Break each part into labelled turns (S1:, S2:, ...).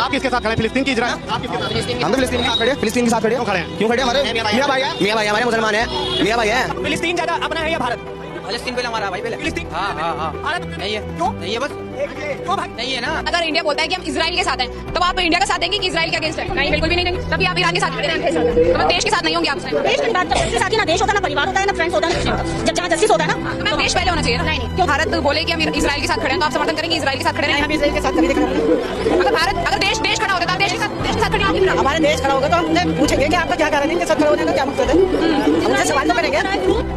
S1: आप किसके साथ खड़े? फिलिस्तीन की इजराइल? आप किसके साथ?
S2: हम तो फिलिस्तीन के साथ खड़े, फिलिस्तीन के साथ खड़े।
S1: क्यों खड़े हैं?
S2: क्यों खड़े? हमारे मियां भाई हमारे मुसलमान है, मियां भाई है।
S1: फिलिस्तीन ज्यादा अपना है या भारत?
S3: फलस्तीन पहले हमारा भाई पहले।
S1: फिलिस्तीन?
S3: हाँ
S1: भारत
S3: नहीं है,
S1: क्यों?
S3: नहीं है, बस
S1: क्यों भाई?
S3: नहीं है ना।
S4: अगर इंडिया बोलता है कि हम इजराइल के साथ हैं, तो आप इंडिया का साथ देंगे कि इजराइल के अगेंस्ट है? नहीं, बिल्कुल भी नहीं देंगे। तभी आप ईरान के साथ खड़े रहेंगे। तो मैं देश के साथ नहीं होंगे आपसे।
S5: देश की बात करते साथ ही ना देश होता है, ना परिवार होता है, ना फ्रेंड्स होता है, ना जब जहाँ जस्टिस होता है ना।
S4: तो मैं देश पहले होना चाहिए ना। नहीं, क्यों? भारत बोले कि हम इजराइल के साथ खड़े हैं, तो आप समर्थन करेंगे इजराइल के साथ खड़े हैं?
S5: हम इजराइल के साथ कभी देखना।
S4: अगर देश खड़ा होता है, तो आप देश के साथ खड़े होंगे।
S5: हमारा देश खड़ा होगा तो हम उनसे पूछेंगे कि आपका क्या कारण है, इनके साथ खड़े होने का क्या मकसद है। हम उनसे सवाल तो करेंगे।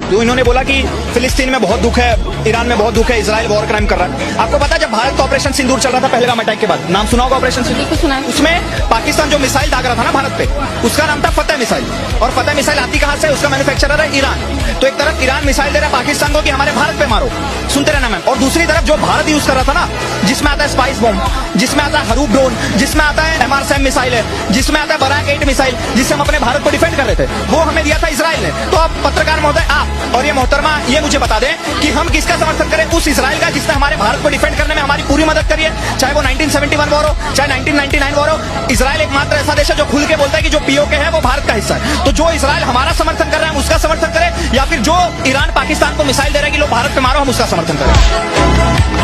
S6: जो इन्होंने बोला कि फिलिस्तीन में बहुत दुख है, ईरान में बहुत दुख है, इजराइल वॉर क्राइम कर रहा है। आपको पता है जब भारत का ऑपरेशन सिंदूर चल रहा था पहलगाम अटैक के बाद, नाम सुना होगा ऑपरेशन सिंदूर? उसमें पाकिस्तान जो मिसाइल दाग रहा था ना भारत पे, उसका नाम था फतेह मिसाइल। और फतेह मिसाइल आती कहां से? उसका मैन्युफैक्चरर है ईरान। तो एक तरफ ईरान मिसाइल दे रहा है पाकिस्तान को कि हमारे भारत पे मारो, सुनते रहना मैम। और दूसरी तरफ जो भारत यूज कर रहा था ना, जिसमें आता है स्पाइस बॉम्ब, जिसमें आता है हरूप ड्रोन, जिसमें आता है MRSAM मिसाइल है, जिसमें आता है बराक 8 मिसाइल, जिससे हम अपने भारत को डिफेंड कर रहे थे, वो हमें दिया था इजराइल ने। तो आप पत्रकार महोदय, आप और ये मोहतरमा ये मुझे बता दें कि हम किसका समर्थन करें? उस इजराइल का जिसने हमारे भारत को डिफेंड करने में हमारी पूरी मदद करी है, चाहे वो 1971 वॉर हो, चाहे 1999 वॉर हो। इजराइल एकमात्र ऐसा देश है जो खुल के बोलता है कि जो POK है वो भारत का हिस्सा है। तो जो इजराइल हमारा समर्थन कर रहा है हम उसका समर्थन करें, या फिर जो ईरान पाकिस्तान को मिसाइल दे रहा है कि लो भारत पे मारो, हम उसका समर्थन करें?